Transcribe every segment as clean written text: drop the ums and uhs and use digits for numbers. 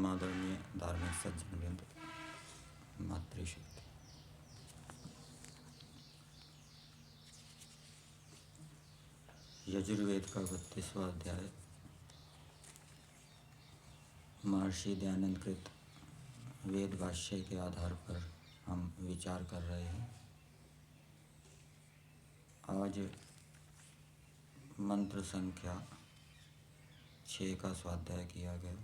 परमादरणीय धार्मिक सज्जनवृंद, मातृशक्ति। यजुर्वेद का 32वां अध्याय महर्षि दयानंद कृत वेद भाष्य के आधार पर हम विचार कर रहे हैं। आज मंत्र संख्या 6 का स्वाध्याय किया गया।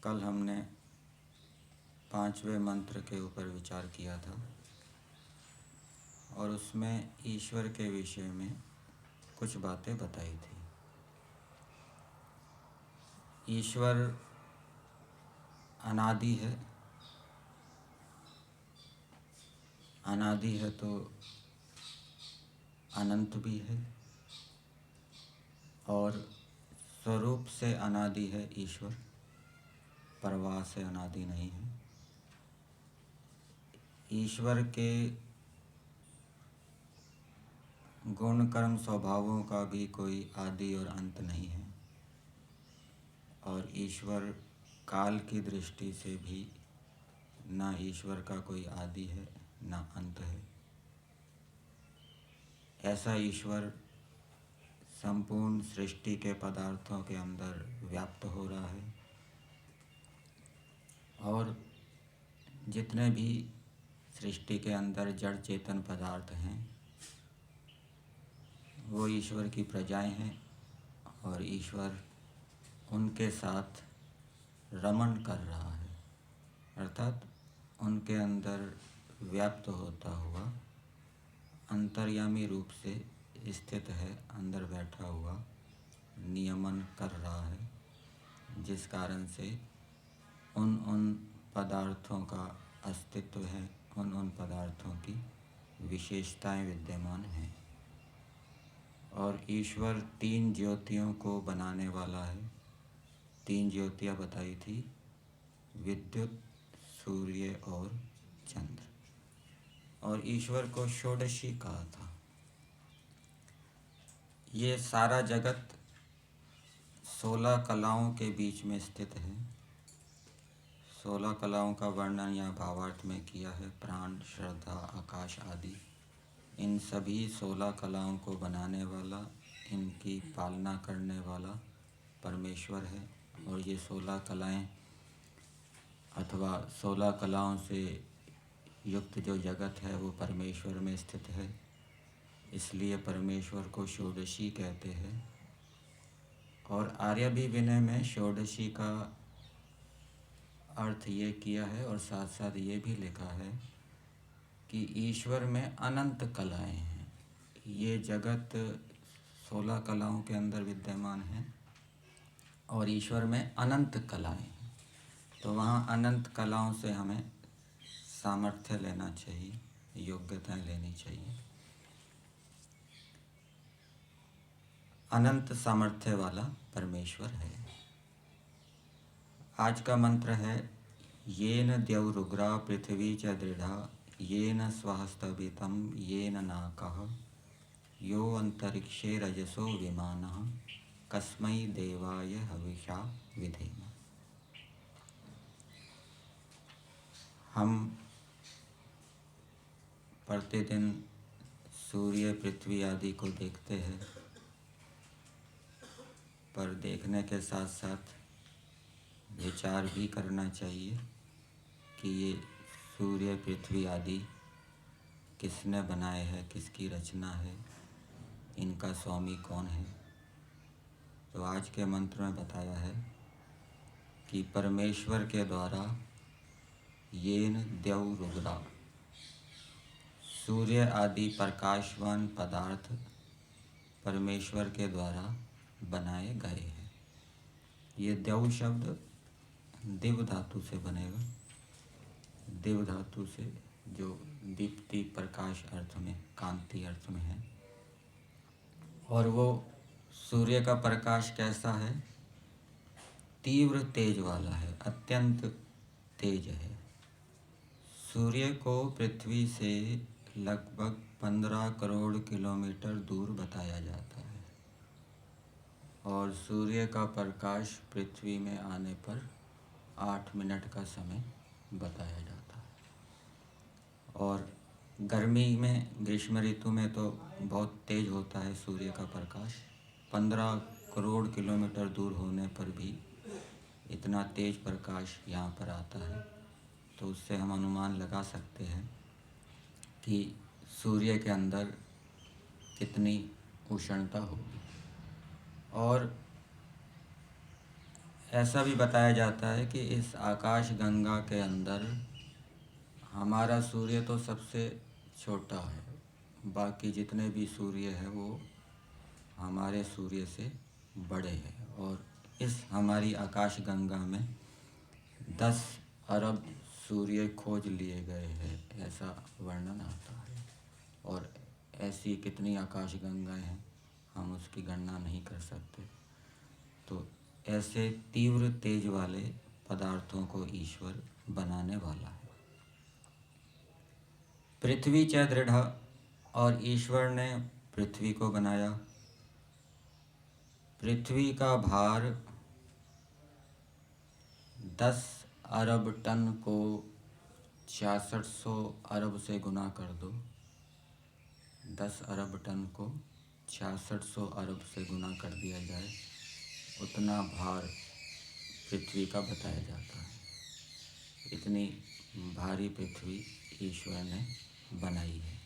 कल हमने 5वें मंत्र के ऊपर विचार किया था और उसमें ईश्वर के विषय में कुछ बातें बताई थी। ईश्वर अनादि है, अनादि है तो अनंत भी है और स्वरूप से अनादि है ईश्वर, प्रवाह से अनादि नहीं है। ईश्वर के गुण कर्म स्वभावों का भी कोई आदि और अंत नहीं है और ईश्वर काल की दृष्टि से भी ना ईश्वर का कोई आदि है ना अंत है। ऐसा ईश्वर संपूर्ण सृष्टि के पदार्थों के अंदर व्याप्त हो रहा है और जितने भी सृष्टि के अंदर जड़ चेतन पदार्थ हैं वो ईश्वर की प्रजाएं हैं और ईश्वर उनके साथ रमण कर रहा है, अर्थात उनके अंदर व्याप्त होता हुआ अंतर्यामी रूप से स्थित है, अंदर बैठा हुआ नियमन कर रहा है, जिस कारण से उन पदार्थों का अस्तित्व है, उन पदार्थों की विशेषताएं विद्यमान हैं। और ईश्वर 3 ज्योतियों को बनाने वाला है। 3 ज्योतियाँ बताई थी, विद्युत, सूर्य और चंद्र। और ईश्वर को षोडशी कहा था। ये सारा जगत 16 कलाओं के बीच में स्थित है। 16 कलाओं का वर्णन या भावार्थ में किया है, प्राण, श्रद्धा, आकाश आदि। इन सभी 16 कलाओं को बनाने वाला, इनकी पालना करने वाला परमेश्वर है। और ये 16 कलाएं अथवा 16 कलाओं से युक्त जो जगत है वो परमेश्वर में स्थित है, इसलिए परमेश्वर को षोडशी कहते हैं। और आर्यभी विनय में षोडशी का अर्थ ये किया है और साथ साथ ये भी लिखा है कि ईश्वर में अनंत कलाएं हैं। ये जगत 16 कलाओं के अंदर विद्यमान है और ईश्वर में अनंत कलाएं हैं। तो वहाँ अनंत कलाओं से हमें सामर्थ्य लेना चाहिए, योग्यताएं लेनी चाहिए। अनंत सामर्थ्य वाला परमेश्वर है। आज का मंत्र है, येन द्यौरुग्रा पृथ्वी च दृढ़ा, येन स्वहस्तभितं येन नाकः, यो अंतरिक्षे रजसो विमानः, कस्मै देवाय हविषा विधेम। हम प्रतिदिन सूर्य, पृथ्वी आदि को देखते हैं, पर देखने के साथ साथ विचार भी करना चाहिए कि ये सूर्य, पृथ्वी आदि किसने बनाए हैं, किसकी रचना है, इनका स्वामी कौन है। तो आज के मंत्र में बताया है कि परमेश्वर के द्वारा येन द्यौरुग्रा, सूर्य आदि प्रकाशवान पदार्थ परमेश्वर के द्वारा बनाए गए हैं। ये द्यौ शब्द दिव धातु से बनेगा, दिव धातु से, जो दीप्ति, प्रकाश अर्थ में, कांति अर्थ में है। और वो सूर्य का प्रकाश कैसा है? तीव्र तेज वाला है, अत्यंत तेज है। सूर्य को पृथ्वी से लगभग 15 करोड़ किलोमीटर दूर बताया जाता है और सूर्य का प्रकाश पृथ्वी में आने पर 8 मिनट का समय बताया जाता है। और गर्मी में, ग्रीष्म ऋतु में तो बहुत तेज़ होता है सूर्य का प्रकाश। 15 करोड़ किलोमीटर दूर होने पर भी इतना तेज़ प्रकाश यहाँ पर आता है, तो उससे हम अनुमान लगा सकते हैं कि सूर्य के अंदर कितनी उष्णता होगी। और ऐसा भी बताया जाता है कि इस आकाश गंगा के अंदर हमारा सूर्य तो सबसे छोटा है, बाकी जितने भी सूर्य हैं वो हमारे सूर्य से बड़े हैं। और इस हमारी आकाश गंगा में 10 अरब सूर्य खोज लिए गए हैं, ऐसा वर्णन आता है। और ऐसी कितनी आकाश गंगाएं हैं, हम उसकी गणना नहीं कर सकते। तो ऐसे तीव्र तेज वाले पदार्थों को ईश्वर बनाने वाला है। पृथ्वी च दृढ़, और ईश्वर ने पृथ्वी को बनाया। पृथ्वी का भार 10 अरब टन को 6600 अरब से गुना कर दो। 10 अरब टन को 6600 अरब से गुना कर दिया जाए, उतना भार पृथ्वी का बताया जाता है। इतनी भारी पृथ्वी ईश्वर ने बनाई है।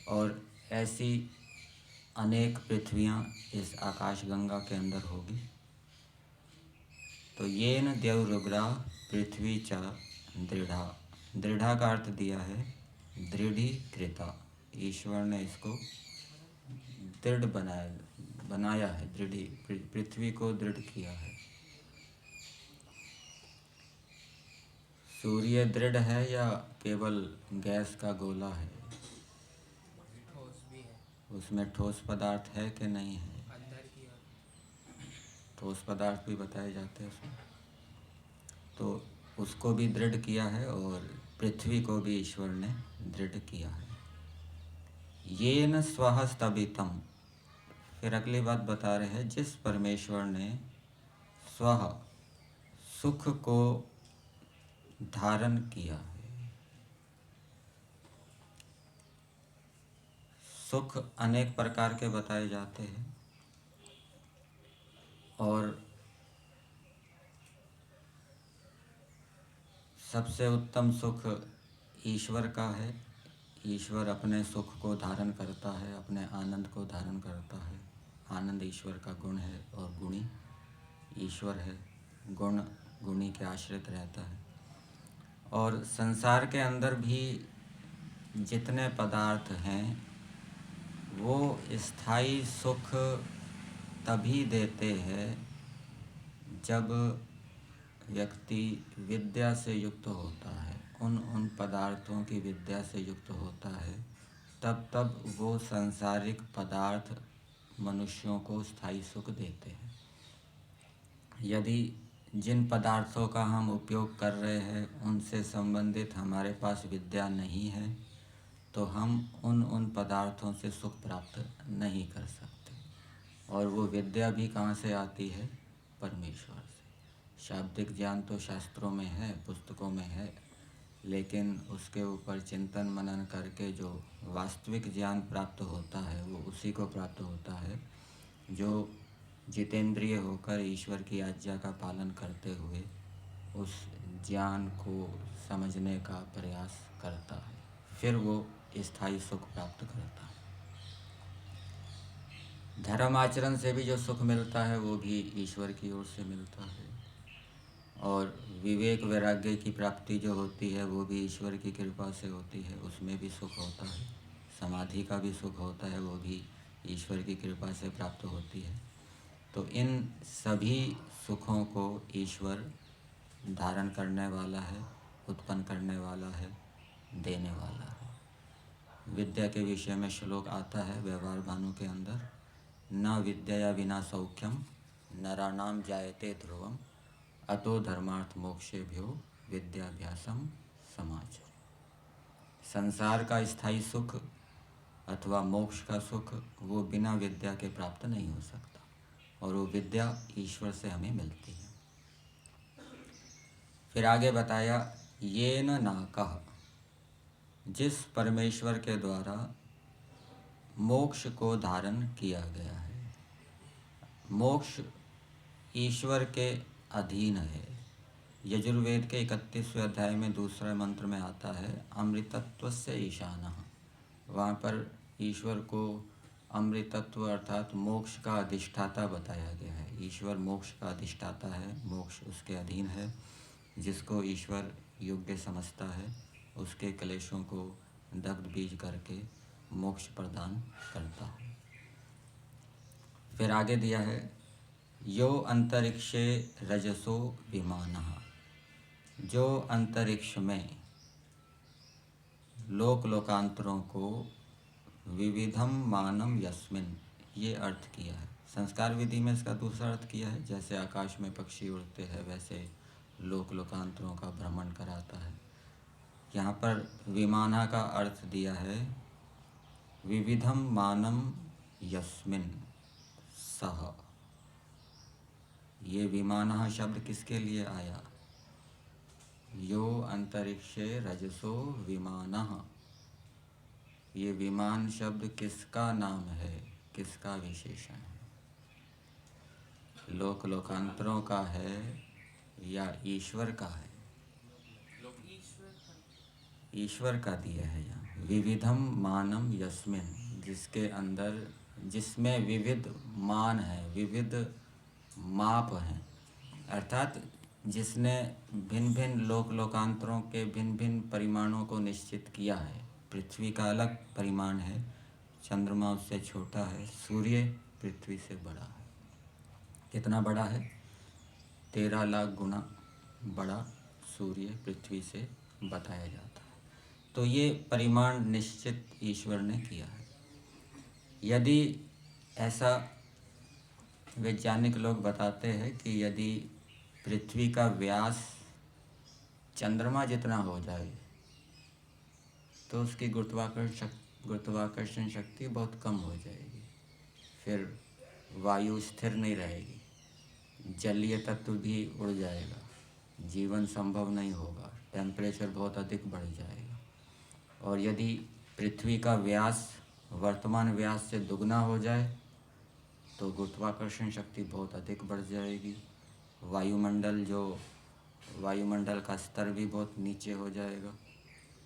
और ऐसी अनेक पृथ्वियाँ इस आकाश गंगा के अंदर होगी। तो येन द्यौरुग्रा पृथ्वी च दृढ़ा, दृढ़ा का अर्थ दिया है दृढ़ीकृता। ईश्वर ने इसको दृढ़ बनाया है, पृथ्वी को दृढ़ किया है। सूर्य दृढ़ है या केवल गैस का गोला है? ठोस भी है। उसमें ठोस पदार्थ है कि नहीं है? अंदर की ओर ठोस पदार्थ भी बताए जाते हैं उसमें। तो उसको भी दृढ़ किया है और पृथ्वी को भी ईश्वर ने दृढ़ किया है। येन स्वः स्तभितम्, फिर अगली बात बता रहे हैं, जिस परमेश्वर ने स्वः सुख को धारण किया है। सुख अनेक प्रकार के बताए जाते हैं और सबसे उत्तम सुख ईश्वर का है। ईश्वर अपने सुख को धारण करता है, अपने आनंद को धारण करता है। आनंद ईश्वर का गुण है और गुणी ईश्वर है। गुण गुणी के आश्रित रहता है। और संसार के अंदर भी जितने पदार्थ हैं वो स्थायी सुख तभी देते हैं जब व्यक्ति विद्या से युक्त होता है, उन पदार्थों की विद्या से युक्त होता है, तब वो सांसारिक पदार्थ मनुष्यों को स्थायी सुख देते हैं। यदि जिन पदार्थों का हम उपयोग कर रहे हैं उनसे संबंधित हमारे पास विद्या नहीं है, तो हम उन पदार्थों से सुख प्राप्त नहीं कर सकते। और वो विद्या भी कहाँ से आती है? परमेश्वर से। शाब्दिक ज्ञान तो शास्त्रों में है, पुस्तकों में है, लेकिन उसके ऊपर चिंतन मनन करके जो वास्तविक ज्ञान प्राप्त होता है वो उसी को प्राप्त होता है जो जितेंद्रिय होकर ईश्वर की आज्ञा का पालन करते हुए उस ज्ञान को समझने का प्रयास करता है, फिर वो स्थायी सुख प्राप्त करता है। धर्म आचरण से भी जो सुख मिलता है वो भी ईश्वर की ओर से मिलता है। और विवेक वैराग्य की प्राप्ति जो होती है वो भी ईश्वर की कृपा से होती है, उसमें भी सुख होता है। समाधि का भी सुख होता है, वो भी ईश्वर की कृपा से प्राप्त होती है। तो इन सभी सुखों को ईश्वर धारण करने वाला है, उत्पन्न करने वाला है, देने वाला है। विद्या के विषय में श्लोक आता है व्यवहार भानु के अंदर, न विद्या विना सौख्यम नराणाम जायते ध्रुवम अतो धर्मार्थ मोक्षेभ्यो विद्याभ्यासम समाच। संसार का स्थायी सुख अथवा मोक्ष का सुख वो बिना विद्या के प्राप्त नहीं हो सकता। और वो विद्या ईश्वर से हमें मिलती है। फिर आगे बताया, येन नाकः, जिस परमेश्वर के द्वारा मोक्ष को धारण किया गया है। मोक्ष ईश्वर के अधीन है। यजुर्वेद के 31वें अध्याय में दूसरे मंत्र में आता है, अमृतत्वस्य ईशानः। वहाँ पर ईश्वर को अमृतत्व अर्थात मोक्ष का अधिष्ठाता बताया गया है। ईश्वर मोक्ष का अधिष्ठाता है, मोक्ष उसके अधीन है। जिसको ईश्वर योग्य समझता है उसके क्लेशों को दग्ध बीज करके मोक्ष प्रदान करता है। फिर आगे दिया है, यो अंतरिक्षे रजसो विमानः, जो अंतरिक्ष में लोक लोकांतरों को विविधम मानम यस्मिन, ये अर्थ किया है। संस्कार विधि में इसका दूसरा अर्थ किया है, जैसे आकाश में पक्षी उड़ते हैं वैसे लोक लोकांतरों का भ्रमण कराता है। यहाँ पर विमाना का अर्थ दिया है विविधम मानम यस्मिन सह। ये विमाना शब्द किसके लिए आया? यो अंतरिक्षे रजसो विमानः, ये विमान शब्द किसका नाम है, किसका विशेषण है? लोक लोकांतरों का है या ईश्वर का है? ईश्वर का दिया है यहाँ। विविधम मानम यस्मिन, जिसके अंदर, जिसमें विविध मान है, विविध माप हैं, अर्थात जिसने भिन्न भिन्न लोक लोकांतरों के भिन्न भिन्न परिमाणों को निश्चित किया है। पृथ्वी का अलग परिमाण है, चंद्रमा उससे छोटा है, सूर्य पृथ्वी से बड़ा है। कितना बड़ा है? 13 लाख गुना बड़ा सूर्य पृथ्वी से बताया जाता है। तो ये परिमाण निश्चित ईश्वर ने किया है। यदि ऐसा, वैज्ञानिक लोग बताते हैं कि यदि पृथ्वी का व्यास चंद्रमा जितना हो जाए तो उसकी गुरुत्वाकर्षण शक्ति बहुत कम हो जाएगी। फिर वायु स्थिर नहीं रहेगी, जलीय तत्व भी उड़ जाएगा, जीवन संभव नहीं होगा, टेम्परेचर बहुत अधिक बढ़ जाएगा। और यदि पृथ्वी का व्यास वर्तमान व्यास से दुगना हो जाए तो गुरुत्वाकर्षण शक्ति बहुत अधिक बढ़ जाएगी। वायुमंडल का स्तर भी बहुत नीचे हो जाएगा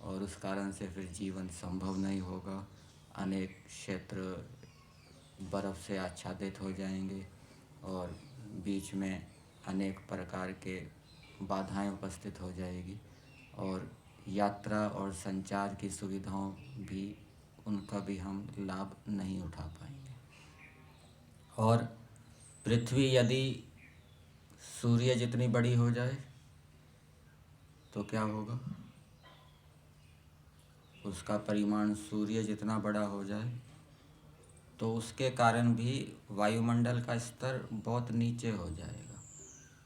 और उस कारण से फिर जीवन संभव नहीं होगा। अनेक क्षेत्र बर्फ़ से आच्छादित हो जाएंगे और बीच में अनेक प्रकार के बाधाएं उपस्थित हो जाएगी और यात्रा और संचार की सुविधाओं भी, उनका भी हम लाभ नहीं उठा पाएंगे। और पृथ्वी यदि सूर्य जितनी बड़ी हो जाए तो क्या होगा? उसका परिमाण सूर्य जितना बड़ा हो जाए तो उसके कारण भी वायुमंडल का स्तर बहुत नीचे हो जाएगा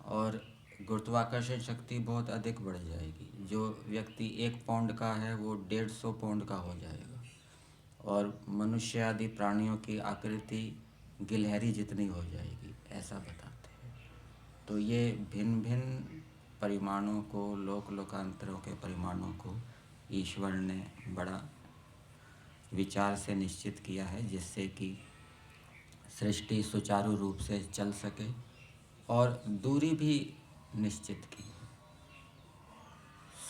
और गुरुत्वाकर्षण शक्ति बहुत अधिक बढ़ जाएगी। जो व्यक्ति 1 पाउंड का है वो 150 पाउंड का हो जाएगा और मनुष्य आदि प्राणियों की आकृति गिलहरी जितनी हो जाएगी, ऐसा बताते हैं। तो ये भिन्न भिन्न परिमाणों को, लोक लोकांतरों के परिमाणों को ईश्वर ने बड़ा विचार से निश्चित किया है, जिससे कि सृष्टि सुचारू रूप से चल सके। और दूरी भी निश्चित की।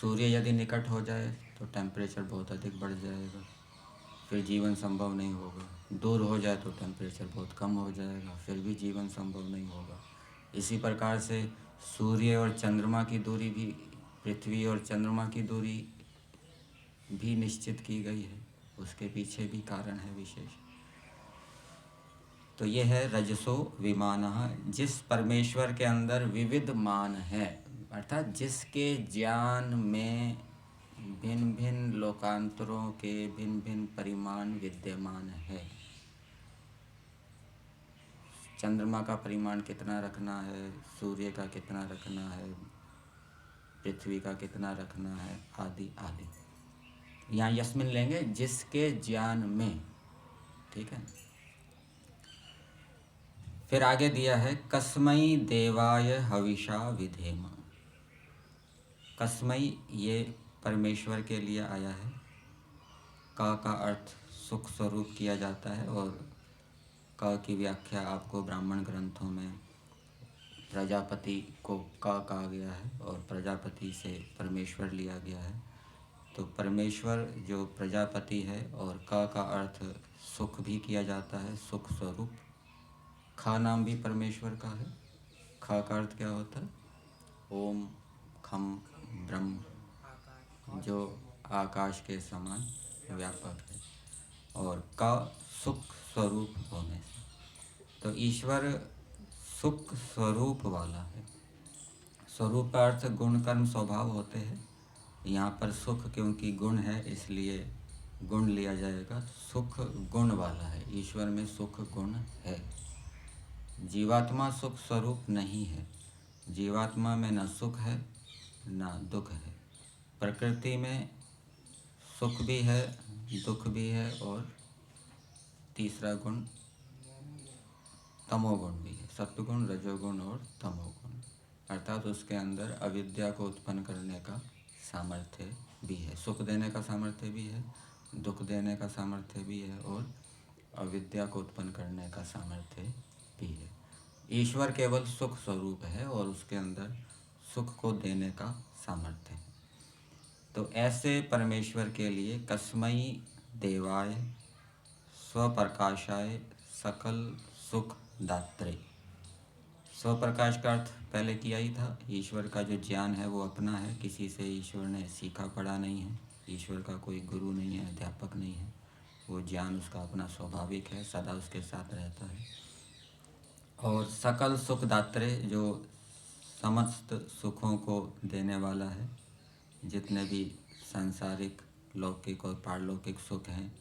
सूर्य यदि निकट हो जाए तो टेम्परेचर बहुत अधिक बढ़ जाएगा, फिर जीवन संभव नहीं होगा। दूर हो जाए तो टेम्परेचर बहुत कम हो जाएगा, फिर भी जीवन संभव नहीं होगा। इसी प्रकार से सूर्य और चंद्रमा की दूरी भी, पृथ्वी और चंद्रमा की दूरी भी निश्चित की गई है। उसके पीछे भी कारण है विशेष। तो ये है रजसो विमानः, जिस परमेश्वर के अंदर विविध मान है, अर्थात जिसके ज्ञान में भिन्न भिन्न लोकांतरों के भिन्न भिन्न परिमाण विद्यमान है। चंद्रमा का परिमाण कितना रखना है, सूर्य का कितना रखना है, पृथ्वी का कितना रखना है, आदि आदि। यहाँ यस्मिन लेंगे, जिसके ज्ञान में, ठीक है। फिर आगे दिया है कस्मै देवाय हविषा विधेम। कस्मै ये परमेश्वर के लिए आया है। का अर्थ सुख स्वरूप किया जाता है और का की व्याख्या आपको ब्राह्मण ग्रंथों में प्रजापति को का कहा गया है और प्रजापति से परमेश्वर लिया गया है। तो परमेश्वर जो प्रजापति है और का अर्थ सुख भी किया जाता है, सुख स्वरूप। खा नाम भी परमेश्वर का है। खा का अर्थ क्या होता है? ओम खम ब्रह्म, आकाश जो आकाश के समान व्यापक है, और का सुख स्वरूप होने से। तो ईश्वर सुख स्वरूप वाला है। स्वरूप का अर्थ गुण कर्म स्वभाव होते हैं। यहाँ पर सुख क्योंकि गुण है इसलिए गुण लिया जाएगा। सुख गुण वाला है, ईश्वर में सुख गुण है। जीवात्मा सुख स्वरूप नहीं है। जीवात्मा में न सुख है न दुख है। प्रकृति में सुख भी है, दुख भी है, और तीसरा गुण तमोगुण भी है। सत्वगुण, रजोगुण और तमोगुण, अर्थात उसके अंदर अविद्या को उत्पन्न करने का सामर्थ्य भी है। सुख देने का सामर्थ्य भी है, दुख देने का सामर्थ्य भी है, और अविद्या को उत्पन्न करने का सामर्थ्य भी है। ईश्वर केवल सुख स्वरूप है और उसके अंदर सुख को देने का सामर्थ्य है। तो ऐसे परमेश्वर के लिए कस्मै देवाय स्वप्रकाशाय सकल सुख दात्रे। स्वप्रकाश का अर्थ पहले किया ही था। ईश्वर का जो ज्ञान है वो अपना है, किसी से ईश्वर ने सीखा पढ़ा नहीं है। ईश्वर का कोई गुरु नहीं है, अध्यापक नहीं है। वो ज्ञान उसका अपना स्वाभाविक है, सदा उसके साथ रहता है। और सकल सुख दात्रे, जो समस्त सुखों को देने वाला है। जितने भी सांसारिक, लौकिक और पारलौकिक सुख हैं,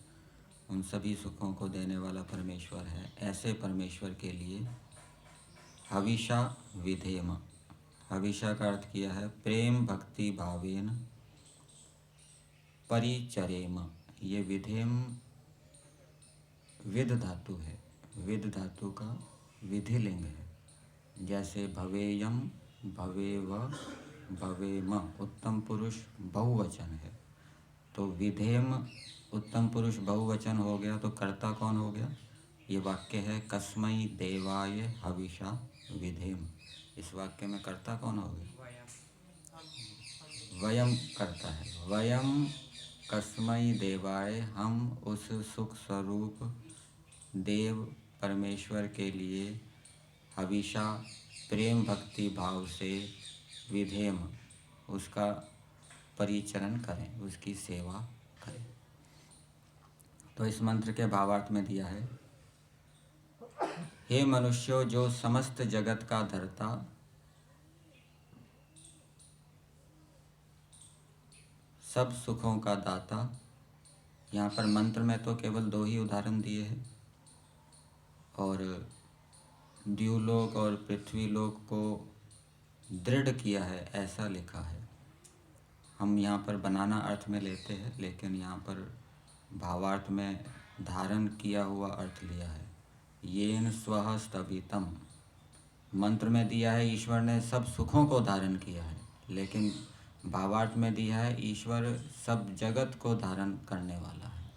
उन सभी सुखों को देने वाला परमेश्वर है। ऐसे परमेश्वर के लिए हविषा विधेम। हविषा का अर्थ किया है प्रेम भक्ति भावेन परिचरेम। ये विधेम विद धातु है। विद धातु का विधिलिंग है। जैसे भवेयम, भवेव, भवेम उत्तम पुरुष बहुवचन है। तो विधेम उत्तम पुरुष बहुवचन हो गया, तो कर्ता कौन हो गया? ये वाक्य है कस्मै देवाय हविषा विधेम। इस वाक्य में कर्ता कौन हो गया? वयम करता है। वयम कस्मै देवाय, हम उस सुख स्वरूप देव परमेश्वर के लिए हविषा प्रेम भक्ति भाव से विधेम, उसका परिचरण करें, उसकी सेवा करें। तो इस मंत्र के भावार्थ में दिया है, हे मनुष्यों, जो समस्त जगत का धर्ता, सब सुखों का दाता। यहाँ पर मंत्र में तो केवल 2 ही उदाहरण दिए हैं, और द्युलोक और पृथ्वीलोक को दृढ़ किया है ऐसा लिखा है। हम यहाँ पर बनाना अर्थ में लेते हैं, लेकिन यहाँ पर भावार्थ में धारण किया हुआ अर्थ लिया है। येन स्वः स्तवितम, मंत्र में दिया है ईश्वर ने सब सुखों को धारण किया है, लेकिन भावार्थ में दिया है ईश्वर सब जगत को धारण करने वाला है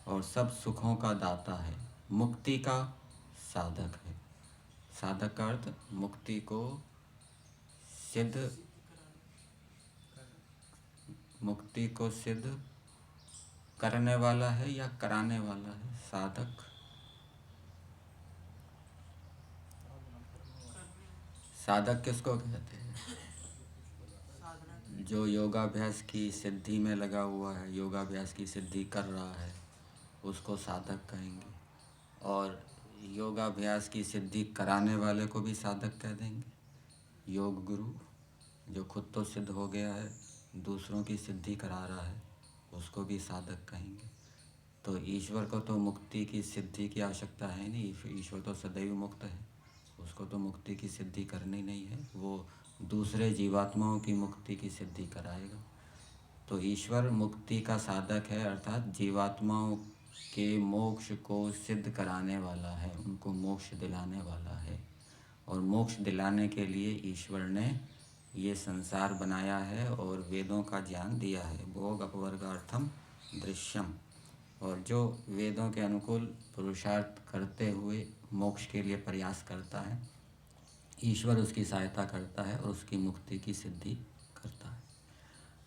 और सब सुखों का दाता है, मुक्ति का साधक है। साधक का अर्थ मुक्ति को सिद्ध, मुक्ति को सिद्ध करने वाला है या कराने वाला है। साधक, साधक किसको कहते हैं? जो योगाभ्यास की सिद्धि में लगा हुआ है, योगाभ्यास की सिद्धि कर रहा है, उसको साधक कहेंगे। और योगाभ्यास की सिद्धि कराने वाले को भी साधक कह देंगे। योग गुरु जो खुद तो सिद्ध हो गया है, दूसरों की सिद्धि करा रहा है, उसको भी साधक कहेंगे। तो ईश्वर को तो मुक्ति की सिद्धि की आवश्यकता है नहीं, ईश्वर तो सदैव मुक्त है, उसको तो मुक्ति की सिद्धि करनी नहीं है। वो दूसरे जीवात्माओं की मुक्ति की सिद्धि कराएगा। तो ईश्वर मुक्ति का साधक है, अर्थात जीवात्माओं के मोक्ष को सिद्ध कराने वाला है, उनको मोक्ष दिलाने वाला है। और मोक्ष दिलाने के लिए ईश्वर ने ये संसार बनाया है और वेदों का ज्ञान दिया है। भोग अपवर्गार्थम दृश्यम। और जो वेदों के अनुकूल पुरुषार्थ करते हुए मोक्ष के लिए प्रयास करता है, ईश्वर उसकी सहायता करता है और उसकी मुक्ति की सिद्धि करता है।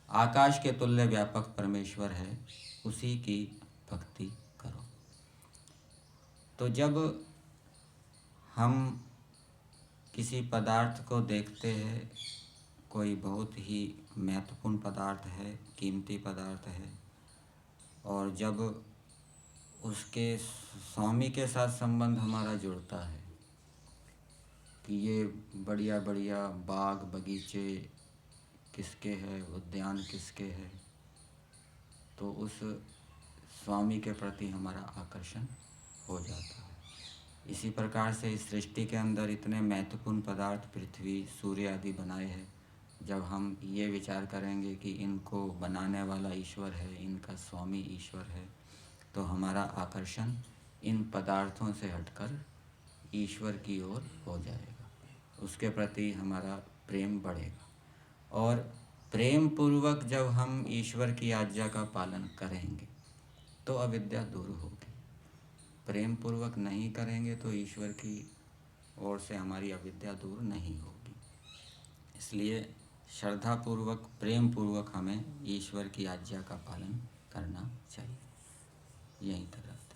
आकाश के तुल्य व्यापक परमेश्वर है, उसी की भक्ति करो। तो जब हम किसी पदार्थ को देखते हैं, कोई बहुत ही महत्वपूर्ण पदार्थ है, कीमती पदार्थ है, और जब उसके स्वामी के साथ संबंध हमारा जुड़ता है कि ये बढ़िया बढ़िया बाग बगीचे किसके हैं, उद्यान किसके हैं, तो उस स्वामी के प्रति हमारा आकर्षण हो जाता है। इसी प्रकार से इस सृष्टि के अंदर इतने महत्वपूर्ण पदार्थ पृथ्वी, सूर्य आदि बनाए हैं। जब हम ये विचार करेंगे कि इनको बनाने वाला ईश्वर है, इनका स्वामी ईश्वर है, तो हमारा आकर्षण इन पदार्थों से हटकर ईश्वर की ओर हो जाएगा, उसके प्रति हमारा प्रेम बढ़ेगा। और प्रेम पूर्वक जब हम ईश्वर की आज्ञा का पालन करेंगे तो अविद्या दूर होगी। प्रेम पूर्वक नहीं करेंगे तो ईश्वर की ओर से हमारी अविद्या दूर नहीं होगी। इसलिए श्रद्धापूर्वक, प्रेम पूर्वक हमें ईश्वर की आज्ञा का पालन करना चाहिए। यहीं तक रखते हैं।